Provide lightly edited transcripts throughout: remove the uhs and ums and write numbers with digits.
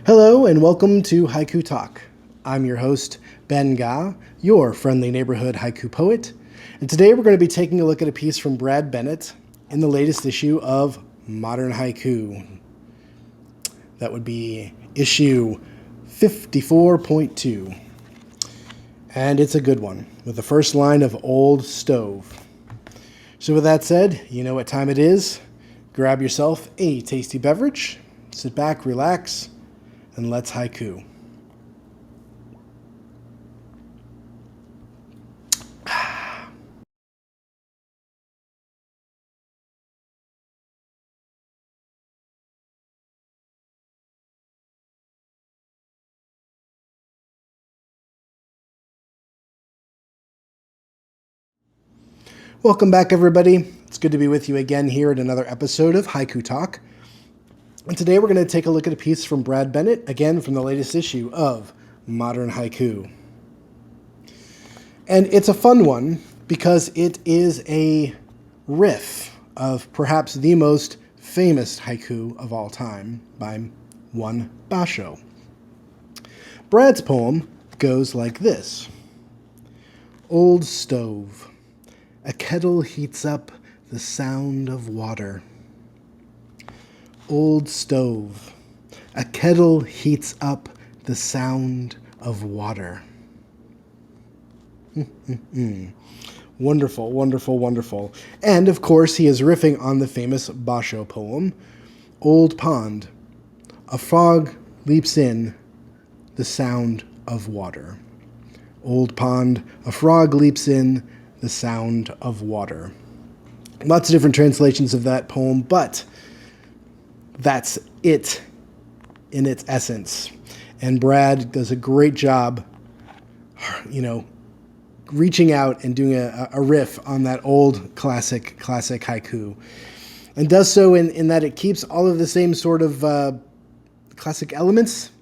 Hello and welcome to Haiku Talk. I'm your host, Ben Ga, your friendly neighborhood haiku poet. And today we're going to be taking a look at a piece from Brad Bennett in the latest issue of Modern Haiku. That would be issue 54.2. And it's a good one, with the first line of Old Stove. So with that said, you know what time it is. Grab yourself a tasty beverage, sit back, relax, and let's haiku. Welcome back, everybody. It's good to be with you again here at another episode of Haiku Talk. And today we're going to take a look at a piece from Brad Bennett, again from the latest issue of Modern Haiku. And it's a fun one because it is a riff of perhaps the most famous haiku of all time by one Basho. Brad's poem goes like this. Old stove. A kettle heats up the sound of water. Old stove. A kettle heats up the sound of water. Wonderful, wonderful, wonderful. And of course, he is riffing on the famous Basho poem, Old Pond. A frog leaps in the sound of water. Old pond, a frog leaps in the sound of water. Lots of different translations of that poem, but that's it in its essence. And Brad does a great job, reaching out and doing a riff on that old classic haiku. And does so in that it keeps all of the same sort of classic elements,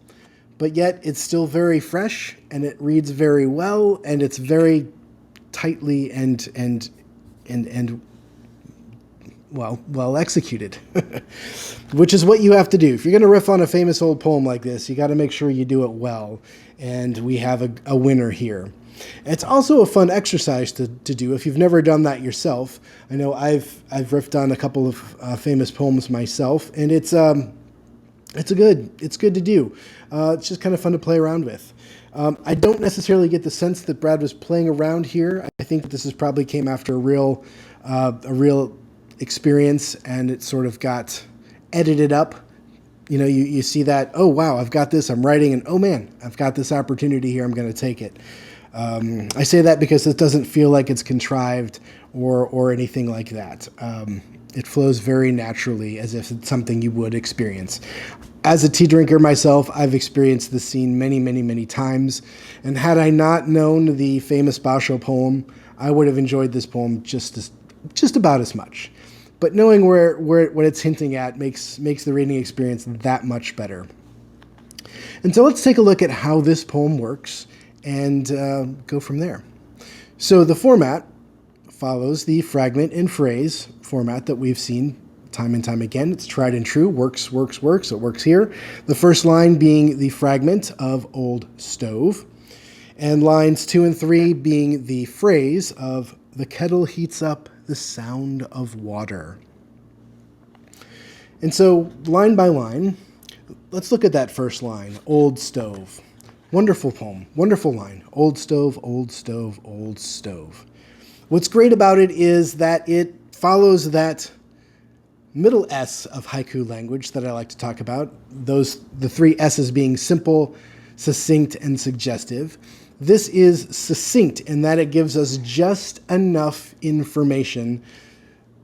but yet it's still very fresh and it reads very well and it's very tightly and well executed, which is what you have to do. If you're going to riff on a famous old poem like this, you got to make sure you do it well. And we have a winner here. It's also a fun exercise to do if you've never done that yourself. I know I've riffed on a couple of famous poems myself, and it's good to do. It's just kind of fun to play around with. I don't necessarily get the sense that Brad was playing around here. I think that this probably came after a real experience, and it sort of got edited up. You know, you see that, oh wow, I've got this, I'm writing, and oh man, I've got this opportunity here, I'm going to take it. I say that because it doesn't feel like it's contrived or anything like that. It flows very naturally, as if it's something you would experience. As a tea drinker myself, I've experienced this scene many, many, many times. And had I not known the famous Basho poem, I would have enjoyed this poem just about as much. But knowing what it's hinting at makes the reading experience that much better. And so let's take a look at how this poem works and go from there. So the format follows the fragment and phrase format that we've seen time and time again. It's tried and true, works. It works here. The first line being the fragment of Old Stove, and lines 2 and 3 being the phrase of the kettle heats up the sound of water. And so line by line, let's look at that first line, Old Stove. Wonderful poem, wonderful line. Old stove, old stove, old stove. What's great about it is that it follows that middle S of haiku language that I like to talk about. The 3 S's being simple, succinct, and suggestive. This is succinct in that it gives us just enough information,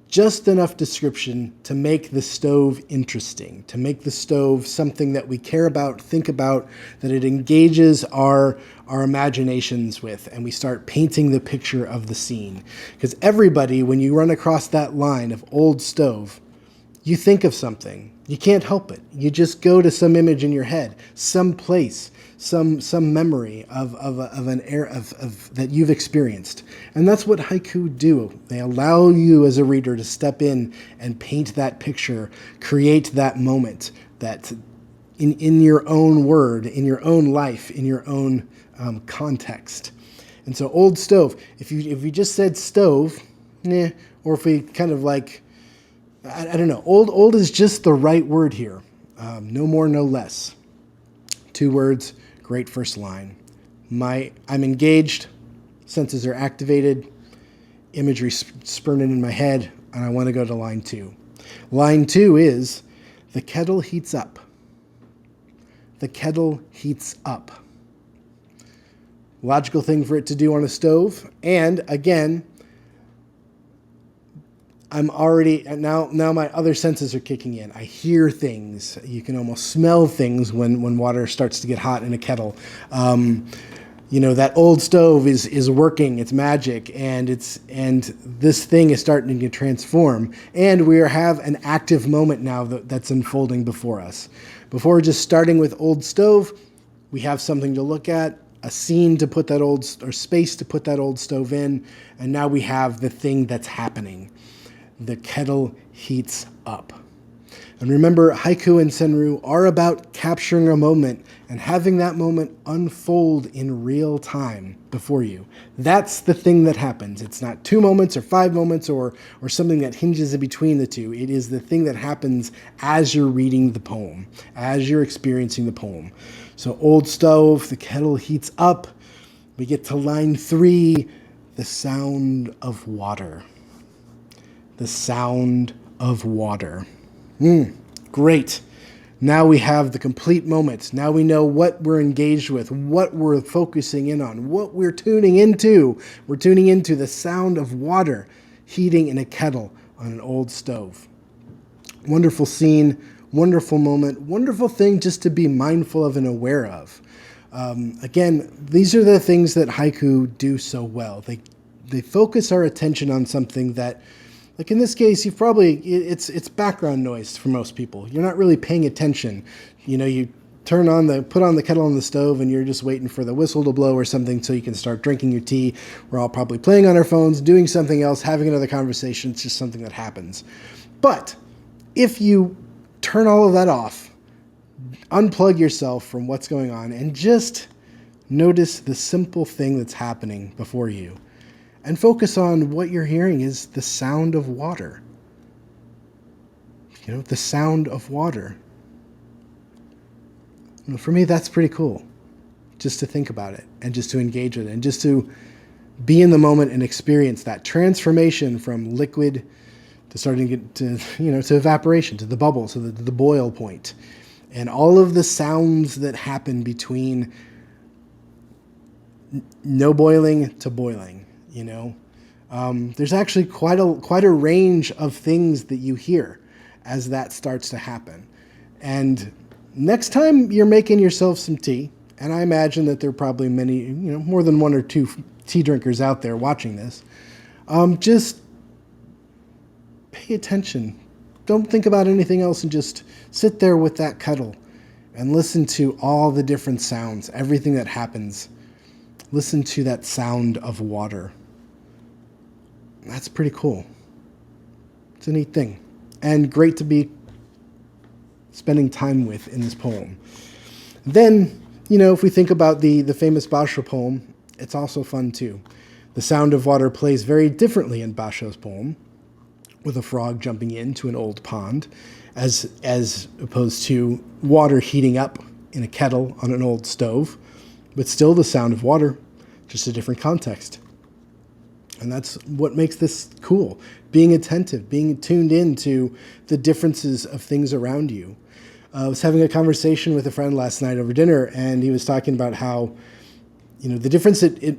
just enough description to make the stove interesting, to make the stove something that we care about, think about, that it engages our imaginations with, and we start painting the picture of the scene. Because everybody, when you run across that line of Old Stove, you think of something. You can't help it. You just go to some image in your head, some place, some memory of an era of that you've experienced. And that's what haiku do. They allow you as a reader to step in and paint that picture, create that moment that in your own word, in your own life, in your own context. And so old stove, if you just said stove, or if we kind of like, I don't know, old is just the right word here. No more, no less. 2 words, great first line. I'm engaged, senses are activated, imagery spurning in my head, and I want to go to line 2. Line 2 is, the kettle heats up. The kettle heats up. Logical thing for it to do on a stove. And again, I'm already, now my other senses are kicking in. I hear things. You can almost smell things when water starts to get hot in a kettle. That old stove is working, it's magic, and this thing is starting to transform. And we have an active moment now that's unfolding before us. Before just starting with old stove, we have something to look at, a scene to put that space to put that old stove in, and now we have the thing that's happening. The kettle heats up. And remember, haiku and senryu are about capturing a moment and having that moment unfold in real time before you. That's the thing that happens. It's not 2 moments or 5 moments or something that hinges in between the two. It is the thing that happens as you're reading the poem, as you're experiencing the poem. So old stove, the kettle heats up. We get to line 3, the sound of water. The sound of water. Great. Now we have the complete moment. Now we know what we're engaged with, what we're focusing in on, what we're tuning into. We're tuning into the sound of water heating in a kettle on an old stove. Wonderful scene, wonderful moment, wonderful thing just to be mindful of and aware of. Again, these are the things that haiku do so well. They focus our attention on something that, like in this case, it's background noise for most people. You're not really paying attention. You put on the kettle on the stove and you're just waiting for the whistle to blow or something so you can start drinking your tea. We're all probably playing on our phones, doing something else, having another conversation. It's just something that happens. But if you turn all of that off, unplug yourself from what's going on and just notice the simple thing that's happening before you, and focus on what you're hearing is the sound of water. The sound of water. For me, that's pretty cool. Just to think about it and just to engage with it and just to be in the moment and experience that transformation from liquid to starting to get to evaporation, to the bubble, to the boil point. And all of the sounds that happen between no boiling to boiling. There's actually quite a range of things that you hear as that starts to happen. And next time you're making yourself some tea, and I imagine that there are probably many, more than 1 or 2 tea drinkers out there watching this, just pay attention. Don't think about anything else and just sit there with that kettle and listen to all the different sounds, everything that happens. Listen to that sound of water. That's pretty cool. It's a neat thing. And great to be spending time with in this poem. Then, if we think about the famous Basho poem, it's also fun too. The sound of water plays very differently in Basho's poem, with a frog jumping into an old pond, as opposed to water heating up in a kettle on an old stove, but still the sound of water, just a different context. And that's what makes this cool. Being attentive, being tuned into the differences of things around you. I was having a conversation with a friend last night over dinner, and he was talking about how, the difference it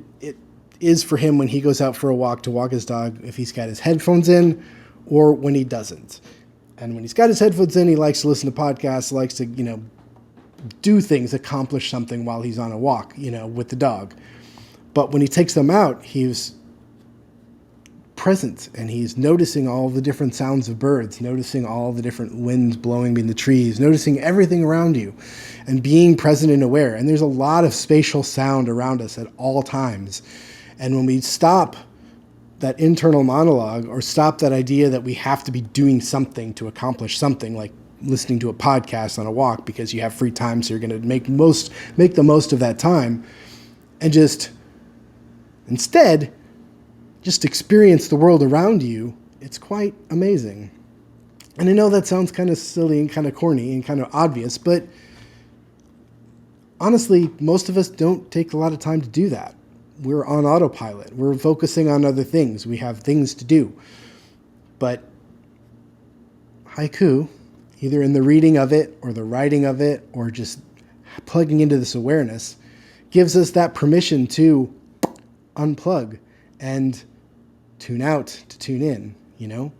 is for him when he goes out for a walk to walk his dog, if he's got his headphones in or when he doesn't. And when he's got his headphones in, he likes to listen to podcasts, likes to, do things, accomplish something while he's on a walk, with the dog. But when he takes them out, he's present and he's noticing all the different sounds of birds, noticing all the different winds blowing in the trees, noticing everything around you and being present and aware. And there's a lot of spatial sound around us at all times. And when we stop that internal monologue or stop that idea that we have to be doing something to accomplish something, like listening to a podcast on a walk because you have free time, so you're going to make the most of that time, and just instead just experience the world around you. It's quite amazing. And I know that sounds kind of silly and kind of corny and kind of obvious, but honestly, most of us don't take a lot of time to do that. We're on autopilot. We're focusing on other things. We have things to do. But haiku, either in the reading of it or the writing of it or just plugging into this awareness, gives us that permission to unplug and tune out to tune in, you know?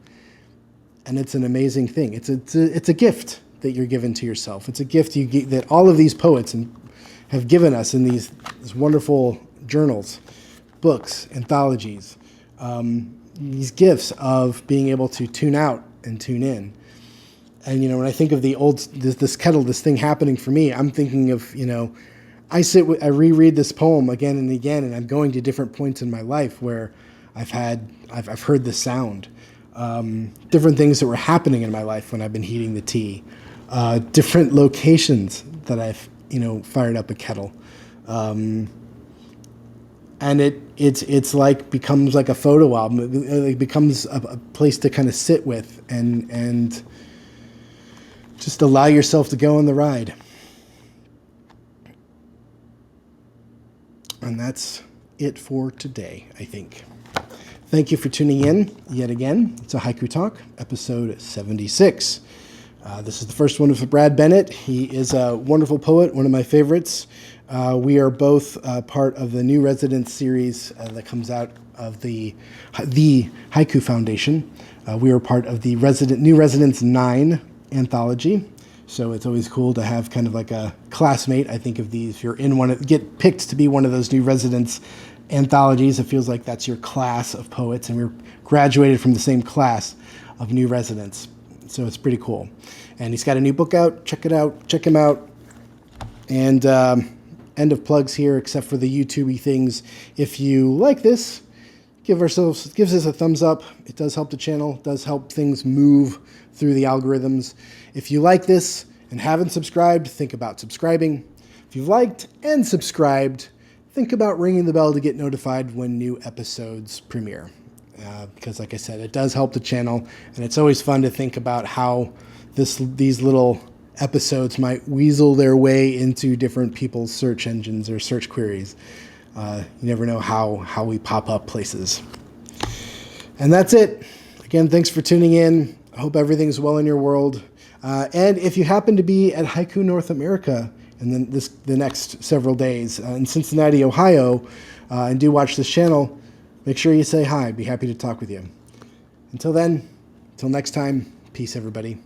And it's an amazing thing. It's a gift that you're given to yourself. It's a gift that all of these poets have given us in these wonderful journals, books, anthologies, these gifts of being able to tune out and tune in. And, you know, when I think of this kettle, this thing happening for me, I'm thinking of, you know, I reread this poem again and again, and I'm going to different points in my life where I've heard the sound. Different things that were happening in my life when I've been heating the tea, different locations that I've, you know, fired up a kettle. And it's like becomes like a photo album. It becomes a place to kind of sit with and just allow yourself to go on the ride. And that's it for today, I think. Thank you for tuning in yet again. It's a Haiku Talk, episode 76. This is the first one with Brad Bennett. He is a wonderful poet, one of my favorites. We are both part of the New Residence series that comes out of the Haiku Foundation. We are part of the New Residence 9 anthology. So it's always cool to have kind of like a classmate. I think of these, if you're get picked to be one of those New Residence anthologies, it feels like that's your class of poets, and we're graduated from the same class of New Residents. So it's pretty cool. And he's got a new book out. Check it out. Check him out. And end of plugs here, except for the YouTube-y things. If you like this, give us a thumbs up. It does help the channel. It does help things move through the algorithms. If you like this and haven't subscribed, think about subscribing. If you've liked and subscribed, think about ringing the bell to get notified when new episodes premiere. Because like I said, it does help the channel, and it's always fun to think about how these little episodes might weasel their way into different people's search engines or search queries. You never know how we pop up places. And that's it. Again, thanks for tuning in. I hope everything's well in your world. And if you happen to be at Haiku North America and then the next several days in Cincinnati, Ohio, and do watch this channel, make sure you say hi. I'd be happy to talk with you. Until then, until next time, peace, everybody.